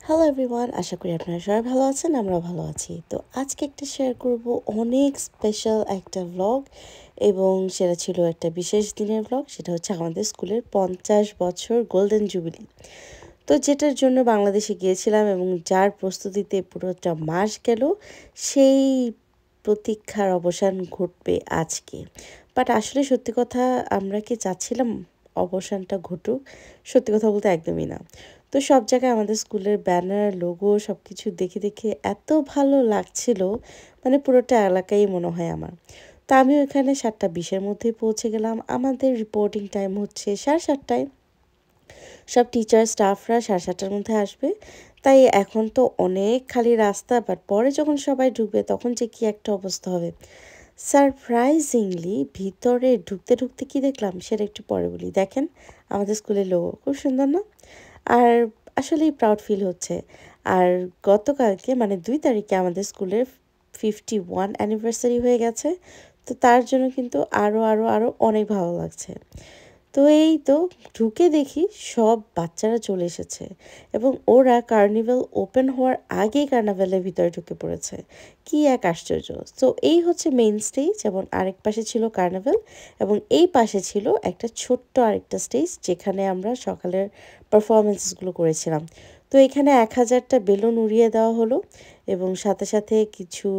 Hello everyone, আশা করি আপনারা সবাই ভালো আছেন। আমরাও ভালো আছি। তো আজকে একটা শেয়ার করব অনেক স্পেশাল একটা ভ্লগ, এবং সেটা ছিল একটা বিশেষ দিনের ভ্লগ। সেটা হচ্ছে আমাদের স্কুলের 50 বছর গোল্ডেন জুবিলি। তো যেটার জন্য বাংলাদেশে গিয়েছিলাম এবং যার প্রস্তুতিতে পুরোটা মাস গেল, সেই প্রতীক্ষার অবসান ঘটবে আজকে। বাট আসলে সত্যি কথা, আমরা কি চাচ্ছিলাম অবসানটা ঘটুক? সত্যি কথা বলতে একদমই না। তো সব জায়গায় আমাদের স্কুলের ব্যানার, লোগো সব কিছু দেখে দেখে এত ভালো লাগছিল, মানে পুরোটা এলাকাই মনে হয় আমার। তো আমি ওইখানে 7:20-এর মধ্যেই পৌঁছে গেলাম। আমাদের রিপোর্টিং টাইম হচ্ছে 7:30টায়। সব টিচার স্টাফরা 7:30টার মধ্যে আসবে। তাই এখন তো অনেক খালি রাস্তা, বাট পরে যখন সবাই ঢুকবে তখন যে কি একটা অবস্থা হবে। সারপ্রাইজিংলি ভিতরে ঢুকতে ঢুকতে কি দেখলাম সেটা একটু পরে বলি। দেখেন, আমাদের স্কুলের লোগো খুব সুন্দর না? আর আসলেই প্রাউড ফিল হচ্ছে। আর গতকালকে মানে 2 তারিখে আমাদের স্কুলের 51 অ্যানিভার্সারি হয়ে গেছে। তো তার জন্য কিন্তু আরও অনেক ভালো লাগছে। তো এই তো ঢুকে দেখি সব বাচ্চারা চলে এসেছে, এবং ওরা কার্নিভাল ওপেন হওয়ার আগেই কার্নিভালের ভিতরে ঢুকে পড়েছে। কি এক আশ্চর্য! তো এই হচ্ছে মেইন স্টেজ, এবং আরেক পাশে ছিল কার্নিভাল, এবং এই পাশে ছিল একটা ছোট্ট আরেকটা স্টেজ যেখানে আমরা সকালের পারফরমেন্সগুলো করেছিলাম। তো এখানে 1000টা বেলুন উড়িয়ে দেওয়া হলো, এবং সাথে সাথে কিছু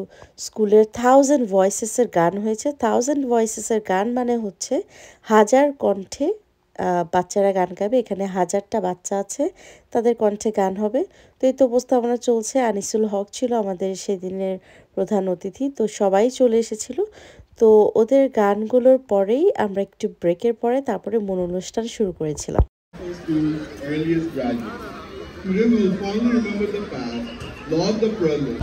স্কুলের 1000 ভয়েসেসের গান হয়েছে। 1000 ভয়েসেসের গান মানে হচ্ছে 1000 কণ্ঠে বাচ্চারা গান গাবে। এখানে 1000টা বাচ্চা আছে, তাদের কণ্ঠে গান হবে। তো এই তো উপস্থাপনা চলছে। আনিসুল হক ছিল আমাদের সেদিনের প্রধান অতিথি। তো সবাই চলে এসেছিল। তো ওদের গানগুলোর পরেই আমরা একটু ব্রেকের পরে তারপরে মূল অনুষ্ঠান শুরু করেছিলাম। School's earliest graduates. Today we will fondly remember the past, laud the present.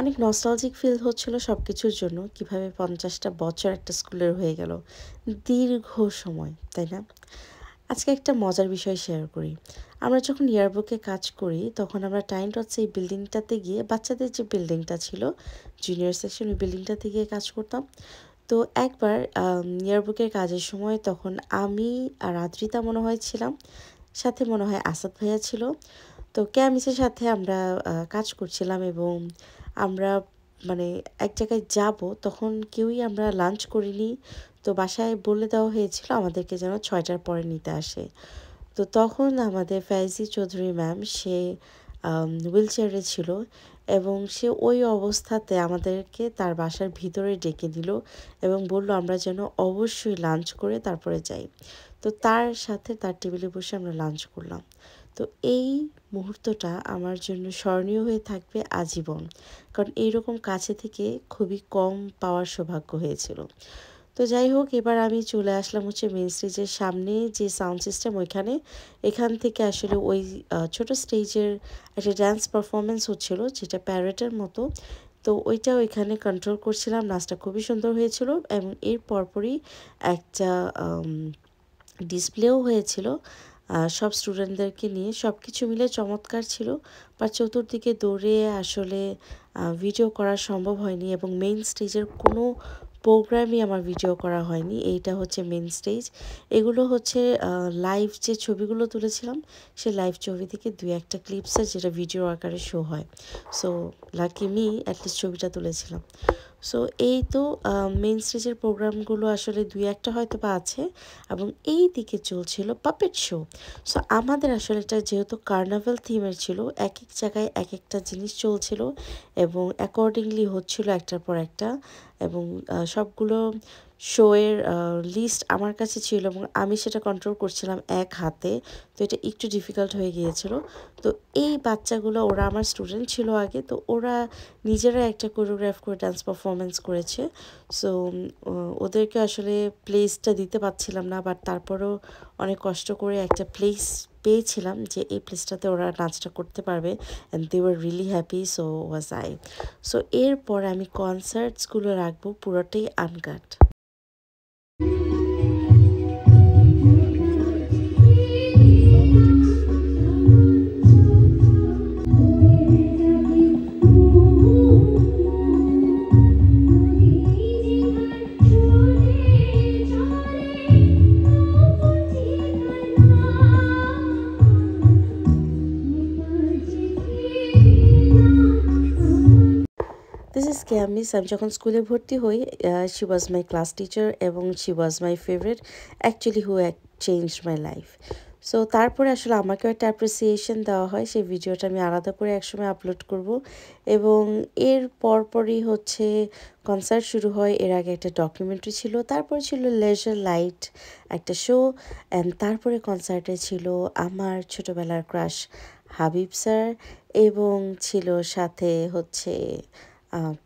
অনেক নস্টালজিক ফিল হচ্ছিল সব কিছুর জন্য। কিভাবে 50টা বছর একটা স্কুলের হয়ে গেল, দীর্ঘ সময়, তাই না? আজকে একটা মজার বিষয় শেয়ার করি। আমরা যখন ইয়ারবুকে কাজ করি তখন আমরা টাইম ডটস এই বিল্ডিংটাতে গিয়ে, বাচ্চাদের যে বিল্ডিংটা ছিল জুনিয়র সেকশন, ওই বিল্ডিংটাতে গিয়ে কাজ করতাম। তো একবার ইয়ারবুকের কাজের সময় তখন আমি আর আদ্রিতা মনে হয় ছিলাম, সাথে মনে হয় আসাদ ভাইয়া ছিল। তো ক্যামিসের সাথে আমরা কাজ করছিলাম এবং আমরা মানে এক জায়গায় যাব তখন কেউই আমরা লাঞ্চ করিনি। তো বাসায় বলে দেওয়া হয়েছিল আমাদেরকে যেন 6টার পরে নিতে আসে। তো তখন আমাদের ফাইজি চৌধুরী ম্যাম সে হুইল চেয়ারে ছিল এবং সে ওই অবস্থাতে আমাদেরকে তার বাসার ভিতরে ডেকে নিল এবং বলল আমরা যেন অবশ্যই লাঞ্চ করে তারপরে যাই। তো তার সাথে তার টেবিলে বসে আমরা লাঞ্চ করলাম। তো এই মুহূর্তটা আমার জন্য স্মরণীয় হয়ে থাকবে আজীবন, কারণ এইরকম কাছে থেকে খুবই কম পাওয়ার সৌভাগ্য হয়েছিল। তো যাই হোক, এবার আমি চলে আসলাম হচ্ছে মেন স্টেজের সামনে যে সাউন্ড সিস্টেম ওইখানে। এখান থেকে আসলে ওই ছোট স্টেজের একটা ডান্স পারফরমেন্স হচ্ছিল যেটা প্যারেডের মতো। তো ওইটাও এখানে কন্ট্রোল করছিলাম। নাচটা খুবই সুন্দর হয়েছিল এবং এর পরপরই একটা ডিসপ্লেও হয়েছিল সব স্টুডেন্টদেরকে নিয়ে। সব কিছু মিলে চমৎকার ছিল, বা চতুর্দিকে দৌড়ে আসলে ভিডিও করা সম্ভব হয়নি এবং মেইন স্টেজের কোনো প্রোগ্রামই আমার ভিডিও করা হয়নি। এইটা হচ্ছে মেন স্টেজ। এগুলো হচ্ছে লাইভ যে ছবিগুলো তুলেছিলাম সেই লাইভ ছবি থেকে 2-1টা ক্লিপসের যেটা ভিডিও আকারে শো হয়। সো লাকি মি অ্যাটলিস্ট ছবিটা তুলেছিলাম। সো এই তো মেইন স্টেজের প্রোগ্রামগুলো আসলে 2-1টা হয়তো বা আছে এবং এই দিকে চলছিল পাপেট শো। সো আমাদের আসলে এটা যেহেতু কার্নাভাল থিমের ছিল, এক এক জায়গায় এক একটা জিনিস চলছিল এবং অ্যাকর্ডিংলি হচ্ছিল একটার পর একটা, এবং সবগুলো শোয়ের লিস্ট আমার কাছে ছিল এবং আমি সেটা কন্ট্রোল করছিলাম এক হাতে। তো এটা একটু ডিফিকাল্ট হয়ে গিয়েছিল। তো এই বাচ্চাগুলো ওরা আমার স্টুডেন্ট ছিল আগে, তো ওরা নিজেরা একটা কোরিওগ্রাফ করে ডান্স পারফরমেন্স করেছে। সো ওদেরকে আসলে প্লেসটা দিতে পারছিলাম না, বাট তারপরেও অনেক কষ্ট করে একটা প্লেস পেয়েছিলাম যে এই প্লেসটাতে ওরা নাচটা করতে পারবে, and they were really happy, so was I. So এরপর আমি কনসার্টসগুলো রাখবো পুরোটাই আনকাট। This is ক্যামিস। আমি যখন স্কুলে ভর্তি হই she was my class teacher এবং she was my favourite actually who change my life. So তারপরে আসলে আমাকেও একটা অ্যাপ্রিসিয়েশন দেওয়া হয়, সেই ভিডিওটা আমি আলাদা করে একসময় আপলোড করব। এবং এর পরপরই হচ্ছে কনসার্ট শুরু হয়। এর আগে একটা ডকুমেন্টারি ছিল, তারপরে ছিল লেজার লাইট একটা শো, অ্যান্ড তারপরে কনসার্টে ছিল আমার ছোটোবেলার ক্রাশ হাবিব স্যার এবং ছিল সাথে হচ্ছে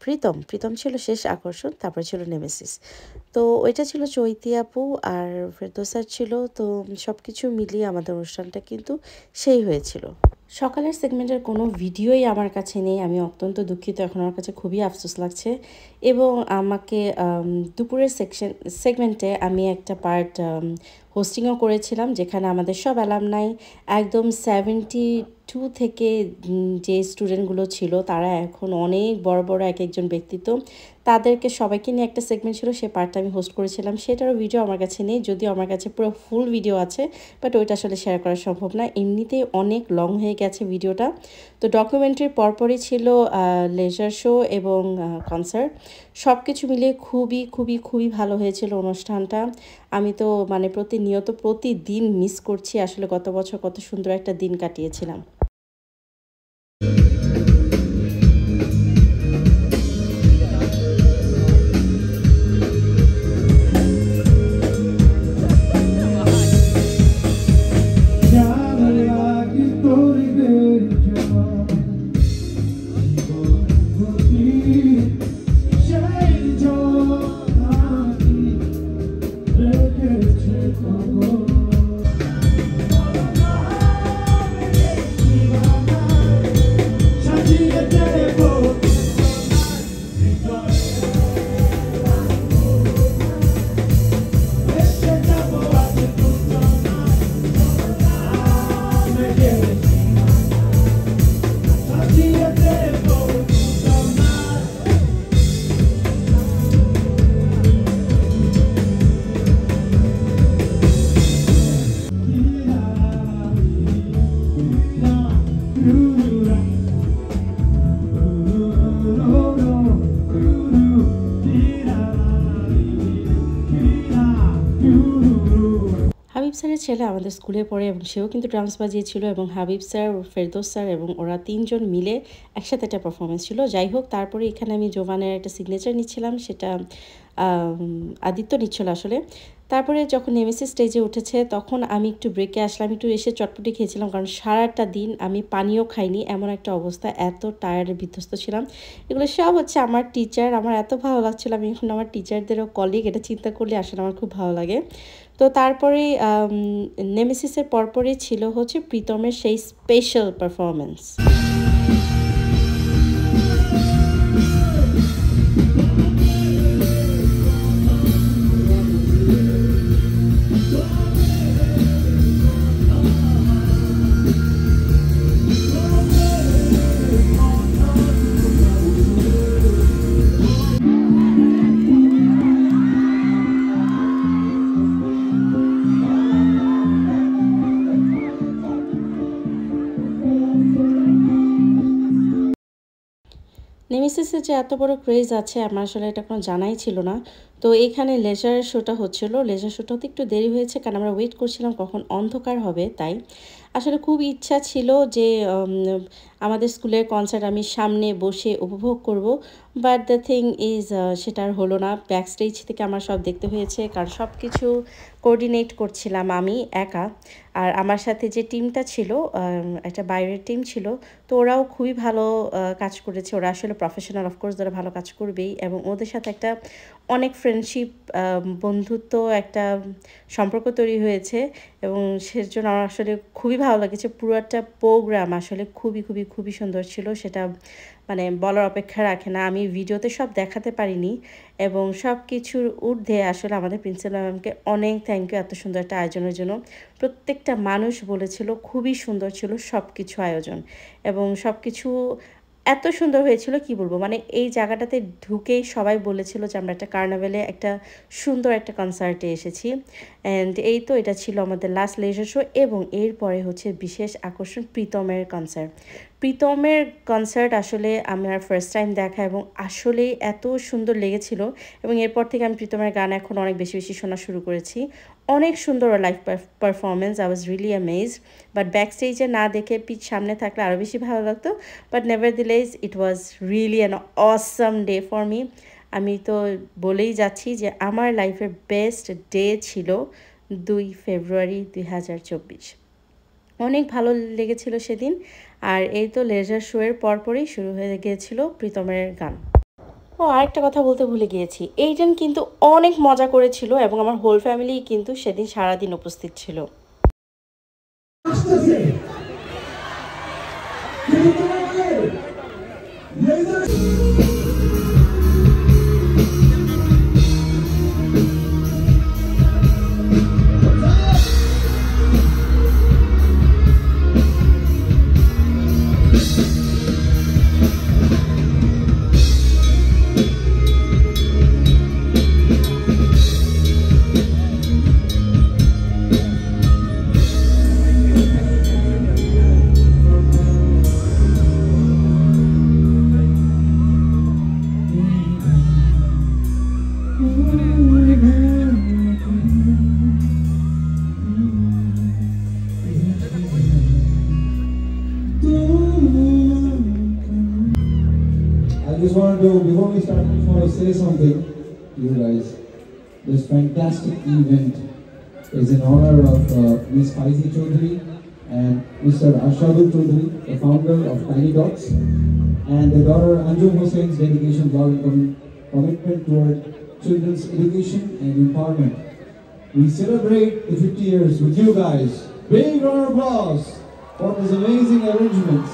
প্রীতম ছিল শেষ আকর্ষণ, তারপরে ছিল নেমেসিস। তো ওইটা ছিল চৈতি আপু আর ফেরদৌসা ছিল। তো সব কিছু মিলিয়ে আমাদের অনুষ্ঠানটা কিন্তু সেই হয়েছিল। সকালের সেগমেন্টের কোনো ভিডিওই আমার কাছে নেই, আমি অত্যন্ত দুঃখিত। এখন আমার কাছে খুবই আফসোস লাগছে। এবং আমাকে দুপুরের সেগমেন্টে আমি একটা পার্ট হোস্টিংও করেছিলাম, যেখানে আমাদের সব অ্যালামনাই একদম 72 থেকে যে স্টুডেন্টগুলো ছিল তারা এখন অনেক বড় বড় এক একজন ব্যক্তিত্ব, তাদেরকে সবাইকে নিয়ে একটা সেগমেন্ট ছিল, সে পার্টটা আমি হোস্ট করেছিলাম। সেটারও ভিডিও আমার কাছে নেই, যদিও আমার কাছে পুরো ফুল ভিডিও আছে, বাট ওইটা আসলে শেয়ার করা সম্ভব না, এমনিতেই অনেক লং হয়ে গেছে ভিডিওটা। তো ডকুমেন্টারির পরপরই ছিল লেজার শো এবং কনসার্ট। সব কিছু মিলিয়ে খুবই খুবই খুবই ভালো হয়েছিল অনুষ্ঠানটা। আমি তো মানে প্রতিনিয়ত প্রতিদিন মিস করছি আসলে গত বছর কত সুন্দর একটা দিন কাটিয়েছিলাম। স্যারের ছেলে আমাদের স্কুলে পড়ে এবং সেও কিন্তু ড্রামস বাজিয়েছিল এবং হাবিব স্যার, ফেরদৌস স্যার এবং ওরা ৩ জন মিলে একসাথে একটা পারফরমেন্স ছিল। যাই হোক, তারপরে এখানে আমি জোভানের একটা সিগনেচার নিচ্ছিলাম, সেটা আদিত্য নিচ্ছিল আসলে। তারপরে যখন নেমেসিস স্টেজে উঠেছে তখন আমি একটু ব্রেকে আসলাম, একটু এসে চটপটি খেয়েছিলাম, কারণ সারাটা দিন আমি পানিও খাইনি, এমন একটা অবস্থা, এত টায়ার্ডে বিধ্বস্ত ছিলাম। এগুলো সব হচ্ছে আমার টিচার, আমার এত ভালো লাগছিল, আমি এখন আমার টিচারদেরও কলিগ, এটা চিন্তা করলে আসলে আমার খুব ভালো লাগে। তো তারপরে নেমেসিসের পরপরই ছিল হচ্ছে প্রীতমের সেই স্পেশাল পারফরমেন্স। নেমেসিসের যে এত বড় ক্রেজ আছে আমার আসলে এটা কোনো জানাই ছিল না। তো এখানে লেজার শোটা হচ্ছিল, লেজার শোটা হতে একটু দেরি হয়েছে কারণ আমরা ওয়েট করছিলাম কখন অন্ধকার হবে। তাই আসলে খুব ইচ্ছা ছিল যে আমাদের স্কুলের কনসার্ট আমি সামনে বসে উপভোগ করব, বাট দ্য থিং ইজ সেটা আর হলো না। ব্যাক স্টেজ থেকে আমার সব দেখতে হয়েছে, কারণ সব কিছু কোঅর্ডিনেট করছিলাম আমি একা। আর আমার সাথে যে টিমটা ছিল, একটা বাইরের টিম ছিল, তো ওরাও খুবই ভালো কাজ করেছে। ওরা আসলে প্রফেশনাল, অফকোর্স ওরা ভালো কাজ করবেই, এবং ওদের সাথে একটা অনেক ফ্রেন্ডশিপ, বন্ধুত্ব, একটা সম্পর্ক তৈরি হয়েছে, এবং সেজন্য আমার আসলে খুবই ভালো লেগেছে। পুরো একটা প্রোগ্রাম আসলে খুবই সুন্দর ছিল, সেটা মানে বলার অপেক্ষা রাখে না। আমি ভিডিওতে সব দেখাতে পারিনি, এবং সব কিছুর ঊর্ধ্বে আসলে আমাদের প্রিন্সিপাল ম্যামকে অনেক থ্যাংক ইউ এত সুন্দর একটা আয়োজনের জন্য। প্রত্যেকটা মানুষ বলেছিল খুবই সুন্দর ছিল সব কিছু আয়োজন, এবং সব কিছু এত সুন্দর হয়েছিল কি বলবো। মানে এই জায়গাটাতে ঢুকেই সবাই বলেছিল যে আমরা একটা কার্নাভেলে একটা সুন্দর একটা কনসার্টে এসেছি। অ্যান্ড এই তো এটা ছিল আমাদের লাস্ট লেজার শো, এবং এরপরে হচ্ছে বিশেষ আকর্ষণ প্রীতমের কনসার্ট। প্রীতমের কনসার্ট আসলে আমার ফার্স্ট টাইম দেখা, এবং আসলেই এত সুন্দর লেগেছিল, এবং এরপর থেকে আমি প্রীতমের গান এখন অনেক বেশি শোনা শুরু করেছি। অনেক সুন্দর live performance, I was really amazed. But back স্টেজে না দেখে পিচ সামনে থাকলে আরও বেশি ভালো লাগতো। But নেভারদিলেস it was really an awesome day for me. আমি তো বলেই যাচ্ছি যে আমার লাইফের বেস্ট ডে ছিল 2 ফেব্রুয়ারি 2024। অনেক ভালো লেগেছিল সেদিন। আর এই তো লেজার শোয়ের পরপরই শুরু হয়ে গিয়েছিল প্রীতমের গান। ও আরেকটা কথা বলতে ভুলে গিয়েছি, এইজন কিন্তু অনেক মজা করেছিল, এবং আমার হোল ফ্যামিলি কিন্তু সেদিন সারাদিন উপস্থিত ছিল। Before we start, I just want to say something to you guys. This fantastic event is in honor of Ms. Faizi Chaudhary and Mr. Arshadul Chaudhary, the founder of Tiny Dots, and their daughter Anjum Hussein's dedication, love, and commitment toward children's education and empowerment. We celebrate the 50 years with you guys. Big round of applause for this amazing arrangements.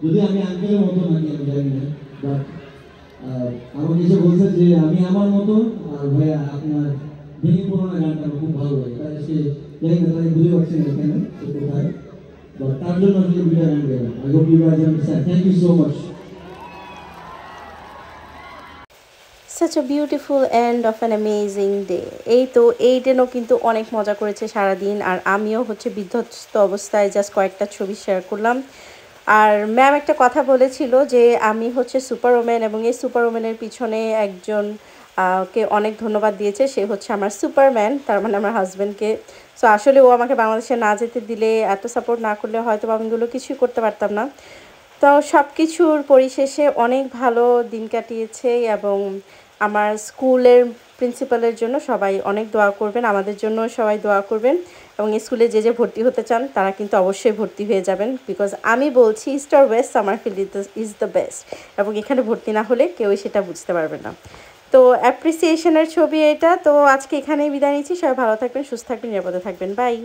যদি আমি আঙ্কেলের মতো নাকি আমি জানি না, but আমাকে এসে বলছে যে আমি আমার মতো, আর ভাইয়া আপনার ভেঙে পুরোনো গানটা আমার খুব ভালো লাগে। তাই সে জানি না, তাই বুঝতে পারছেন এখানে সে কোথায়, বাট তার জন্য আমি দুইটা গান গেলাম। I hope you guys understand. Thank you so much. Such a beautiful end of an amazing day. এই তো এই দিনও কিন্তু অনেক মজা করেছে সারাদিন, আর আমিও হচ্ছে বিধ্বস্ত অবস্থায় জাস্ট কয়েকটা ছবি শেয়ার করলাম। আর ম্যাম একটা কথা বলেছিল যে আমি হচ্ছে সুপার ওম্যান, এবং এই সুপার ওম্যানের পিছনে একজন কে অনেক ধন্যবাদ দিয়েছে, সে হচ্ছে আমার সুপারম্যান, তার মানে আমার হাজব্যান্ডকে। সো আসলে ও আমাকে বাংলাদেশে না যেতে দিলে, এত সাপোর্ট না করলে হয়তো আমি এগুলো কিছুই করতে পারতাম না। তো সব কিছুর পরিশেষে অনেক ভালো দিন কাটিয়েছে, এবং আমার স্কুলের প্রিন্সিপালের জন্য সবাই অনেক দোয়া করবেন, আমাদের জন্য সবাই দোয়া করবেন, এবং স্কুলে যে যে ভর্তি হতে চান তারা কিন্তু অবশ্যই ভর্তি হয়ে যাবেন, বিকজ আমি বলছি east or west Summerfield is the best, এবং এখানে ভর্তি না হলে কেউই সেটা বুঝতে পারবে না। তো অ্যাপ্রিসিয়েশনের ছবি এটা। তো আজকে এখানেই বিদায় নিচ্ছি। সবাই ভালো থাকবেন, সুস্থ থাকবেন, নিরাপদে থাকবেন। বাই।